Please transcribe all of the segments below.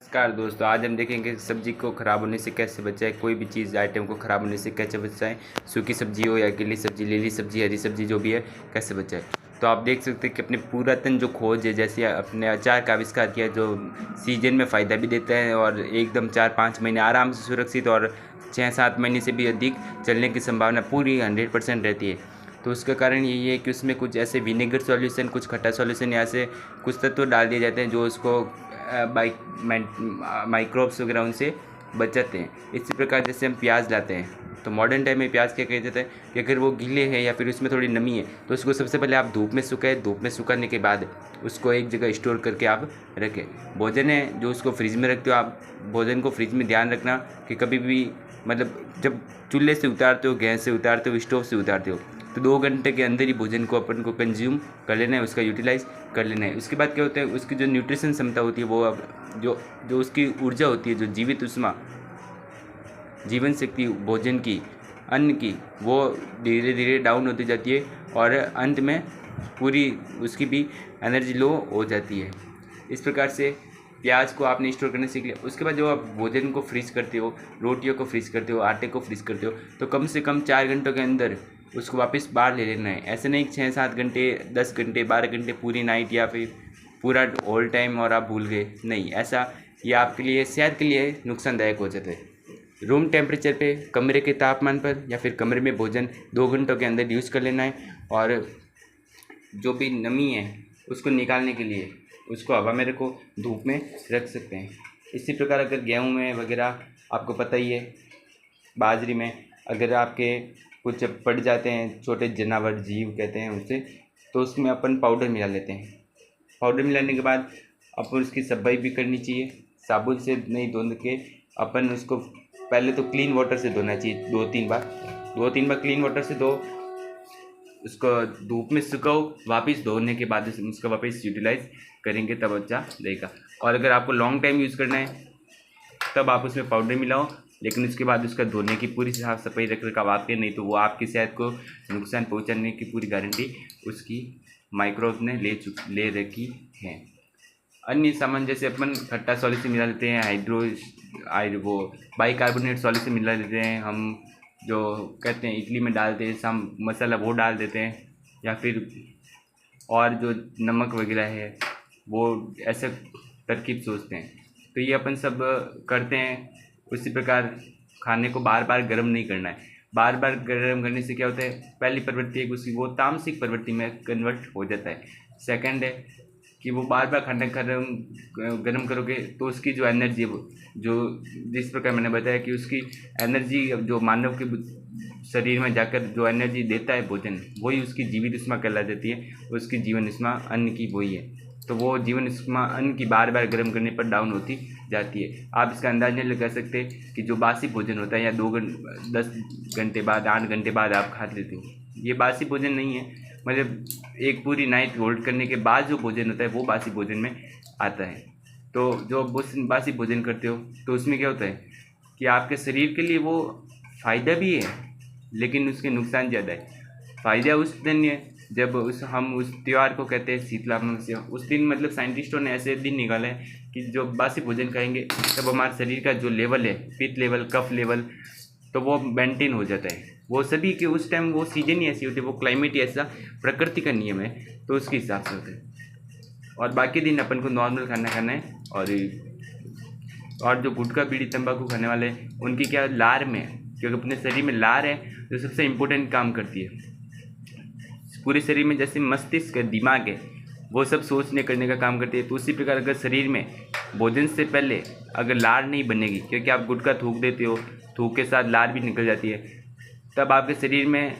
नमस्कार दोस्तों, आज हम देखेंगे सब्जी को ख़राब होने से कैसे बचाएं। कोई भी चीज़ आइटम को ख़राब होने से कैसे बचाएं। सूखी सब्जी हो या गीली सब्जी, लीली सब्जी, हरी सब्जी जो भी है, कैसे बचाएं। तो आप देख सकते हैं कि अपने पुरातन जो खोज है, जैसे अपने अचार का आविष्कार किया जो सीजन में फ़ायदा भी देता है और एकदम 4-5 महीने आराम से सुरक्षित और 6-7 महीने से भी अधिक चलने की संभावना पूरी 100% रहती है। तो उसका कारण यही है कि उसमें कुछ ऐसे विनेगर सॉल्यूशन, कुछ खट्टा सॉल्यूशन या ऐसे कुछ तत्व डाल दिए जाते हैं जो उसको माइक्रोब्स वगैरह उनसे बचाते हैं। इसी प्रकार जैसे हम प्याज लाते हैं तो मॉडर्न टाइम में प्याज क्या किया जाता है कि अगर वो गीले हैं या फिर उसमें थोड़ी नमी है तो उसको सबसे पहले आप धूप में सुखाएं। धूप में सुखाने के बाद उसको एक जगह स्टोर करके आप रखें। भोजन है जो उसको फ्रिज में रखते हो, आप भोजन को फ्रिज में ध्यान रखना कि कभी भी मतलब जब चूल्हे से उतारते हो, गैस से उतारते हो, स्टोव से उतारते हो तो 2 घंटे के अंदर ही भोजन को अपन को कंज्यूम कर लेना है, उसका यूटिलाइज कर लेना है। उसके बाद क्या होता है, उसकी जो न्यूट्रिशन क्षमता होती है वो अब जो जो उसकी ऊर्जा होती है, जो जीवित उष्मा, जीवन शक्ति भोजन की, अन्न की, वो धीरे धीरे डाउन होती जाती है और अंत में पूरी उसकी भी एनर्जी लो हो जाती है। इस प्रकार से प्याज को आपने स्टोर करने सीख लिया। उसके बाद जो आप भोजन को फ्रीज करते हो, रोटियों को फ्रीज करते हो, आटे को फ्रीज करते हो, तो कम से कम 4 घंटों के अंदर उसको वापस बाहर ले लेना है। ऐसे नहीं 6-7 घंटे, 10 घंटे, 12 घंटे पूरी नाइट या फिर पूरा ऑल टाइम और आप भूल गए, नहीं ऐसा। ये आपके लिए, सेहत के लिए नुकसानदायक हो जाता है। रूम टेम्परेचर पे, कमरे के तापमान पर या फिर कमरे में भोजन 2 घंटों के अंदर यूज़ कर लेना है। और जो भी नमी है उसको निकालने के लिए उसको हवा में रखो, धूप में रख सकते हैं। इसी प्रकार अगर गेहूं में वगैरह आपको पता ही है, बाजरी में अगर आपके कुछ पड़ जाते हैं, छोटे जानवर, जीव कहते हैं उसे, तो उसमें अपन पाउडर मिला लेते हैं। पाउडर मिलाने के बाद अपन उसकी सफाई भी करनी चाहिए। साबुन से नहीं धो के अपन उसको पहले तो क्लीन वाटर से धोना चाहिए 2-3 बार क्लीन वाटर से धो, उसको धूप में सुखाओ, वापस धोने के बाद उसका वापस यूटिलाइज करेंगे तब अच्छा रहेगा। और अगर आपको लॉन्ग टाइम यूज़ करना है तब आप उसमें पाउडर मिलाओ, लेकिन उसके बाद उसका धोने की पूरी साफ सफाई रख रखाव आपके, नहीं तो वो आपकी सेहत को नुकसान पहुंचाने की पूरी गारंटी उसकी माइक्रोब ने ले रखी है। अन्य सामान जैसे अपन खट्टा सॉल्यूशन मिला लेते हैं, वो बाइकार्बोनेट सॉल्यूशन मिला लेते हैं, हम जो कहते हैं इडली में डालते हैं सम मसाला वो डाल देते हैं, या फिर और जो नमक वगैरह है वो ऐसे तरकीब सोचते हैं। तो ये अपन सब करते हैं। उसी प्रकार खाने को बार बार गर्म नहीं करना है। बार बार गर्म करने से क्या होता है, पहली प्रवृत्ति है उसकी, वो तामसिक प्रवृत्ति में कन्वर्ट हो जाता है। सेकंड है कि वो बार बार खाना गर्म करोगे तो उसकी जो एनर्जी है, जो जिस प्रकार मैंने बताया कि उसकी एनर्जी जो मानव के शरीर में जाकर जो एनर्जी देता है भोजन, वही उसकी जीवित उष्मा कहला जाती है। उसकी जीवन उष्मा अन्न की वही है। तो वो जीवन उष्मा अन्न की बार बार गर्म करने पर डाउन होती जाती है। आप इसका अंदाज नहीं लगा सकते कि जो बासी भोजन होता है या 10 घंटे बाद, 8 घंटे बाद आप खा लेते हो, ये बासी भोजन नहीं है। मतलब एक पूरी नाइट होल्ड करने के बाद जो भोजन होता है वो बासी भोजन में आता है। तो जो बासी भोजन करते हो तो उसमें क्या होता है कि आपके शरीर के लिए वो फ़ायदा भी है, लेकिन उसके नुकसान ज़्यादा है। फ़ायदा उस दिन है जब हम उस त्यौहार को कहते हैं शीतला अमावस्या। उस दिन मतलब साइंटिस्टों ने ऐसे दिन निकाला है कि जो बासी भोजन खाएंगे तब हमारे शरीर का जो लेवल है, पित्त लेवल, कफ लेवल, तो वो मेंटेन हो जाता है। वो सभी के उस टाइम वो सीजन ही ऐसी होती है, वो क्लाइमेट ही ऐसा, प्रकृति का नियम है, तो उसके हिसाब से होता है। और बाकी दिन अपन को नॉर्मल खाना खाना है। और जो गुटखा बीड़ी तंबाकू खाने वाले हैं उनकी क्या लार में, क्योंकि अपने शरीर में लार है जो सबसे इम्पोर्टेंट काम करती है पूरे शरीर में। जैसे मस्तिष्क है, दिमाग है, वो सब सोचने करने का काम करती है। तो उसी प्रकार अगर शरीर में भोजन से पहले अगर लार नहीं बनेगी, क्योंकि आप गुटखा थूक देते हो, थूक के साथ लार भी निकल जाती है, तब आपके शरीर में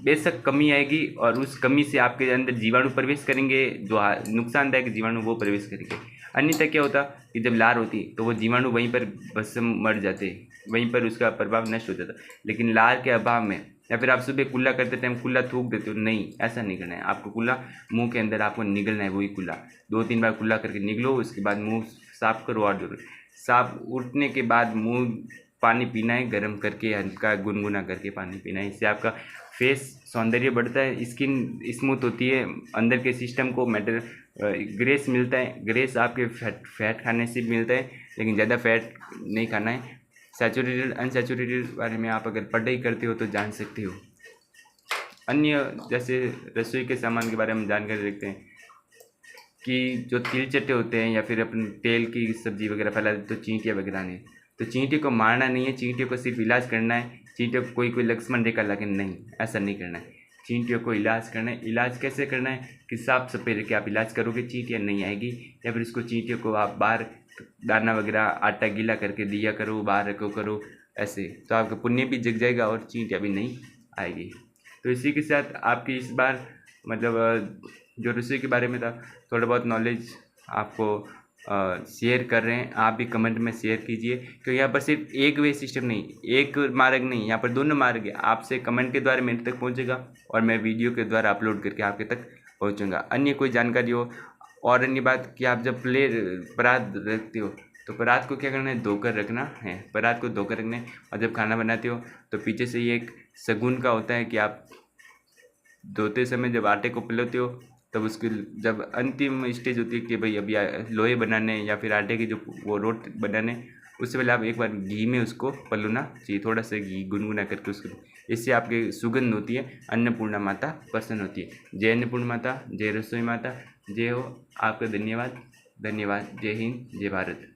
बेशक कमी आएगी और उस कमी से आपके अंदर जीवाणु प्रवेश करेंगे, जो नुकसानदायक जीवाणु वो प्रवेश करेंगे। अन्यथा क्या होता कि जब लार होती तो वो जीवाणु वहीं पर भस्म मर जाते, वहीं पर उसका प्रभाव नष्ट हो जाता। लेकिन लार के अभाव में, या फिर आप सुबह कुल्ला करते टाइम कुल्ला थूक देते हो, नहीं ऐसा नहीं करना है। आपको कुल्ला मुंह के अंदर आपको निगलना है, वही कुल्ला 2-3 बार कुल्ला करके निगलो। उसके बाद मुंह साफ करो, और जरूर साफ उठने के बाद मुंह पानी पीना है, गर्म करके हल्का गुनगुना करके पानी पीना है। इससे आपका फेस सौंदर्य बढ़ता है, स्किन स्मूथ होती है, अंदर के सिस्टम को ग्रेस मिलता है। ग्रेस आपके फैट खाने से भी मिलता है, लेकिन ज़्यादा फैट नहीं खाना है। सैचुरेटेड अनसैचुरेटेड बारे में आप अगर पढ़ाई करते हो तो जान सकते हो। अन्य जैसे रसोई के सामान के बारे में जानकारी रखते हैं कि जो तिल चट्टे होते हैं या फिर अपन तेल की सब्जी वगैरह फैलाते तो चींटियाँ वगैरह नहीं, तो चींटी को मारना नहीं है, चींटियों को सिर्फ इलाज करना है। चींटियों को कोई लक्ष्मण रेखा लगे नहीं, ऐसा नहीं करना है। चींटियों को इलाज करना है। इलाज कैसे करना है कि साफ सफाई रख के आप इलाज करोगे, चींटियाँ नहीं आएगी। या फिर इसको चींटियों को आप बाहर दाना वगैरह आटा गीला करके दिया करो, बाहर रखो करो, ऐसे तो आपका पुण्य भी जग जाएगा और चींटियाँ भी नहीं आएगी। तो इसी के साथ आपकी इस बार मतलब जो रसोई के बारे में था थोड़ा बहुत नॉलेज आपको शेयर कर रहे हैं। आप भी कमेंट में शेयर कीजिए, क्योंकि यहाँ पर सिर्फ एक वे सिस्टम नहीं, एक मार्ग नहीं, यहाँ पर दोनों मार्ग है। आपसे कमेंट के द्वारा मेरे तक पहुँचेगा और मैं वीडियो के द्वारा अपलोड करके आपके तक पहुँचूँगा। अन्य कोई जानकारी हो और अन्य बात कि आप जब परात रखते हो तो परात को क्या करना है, धोकर रखना है। परात को धोकर रखना है। और जब खाना बनाते हो तो पीछे से ये एक शगुन का होता है कि आप धोते समय जब आटे को पलटते हो तब उसकी जब अंतिम स्टेज होती है कि भाई अभी लोहे बनाने या फिर आटे की जो वो रोट बनाने, उससे पहले आप एक बार घी में उसको पलटना चाहिए, थोड़ा सा घी गुनगुना करके उसको। इससे आपकी सुगंध होती है, अन्नपूर्णा माता प्रसन्न होती है। जय अन्नपूर्णा माता, जय रसोई माता, जय हो। आपका धन्यवाद। धन्यवाद। जय हिंद, जय भारत।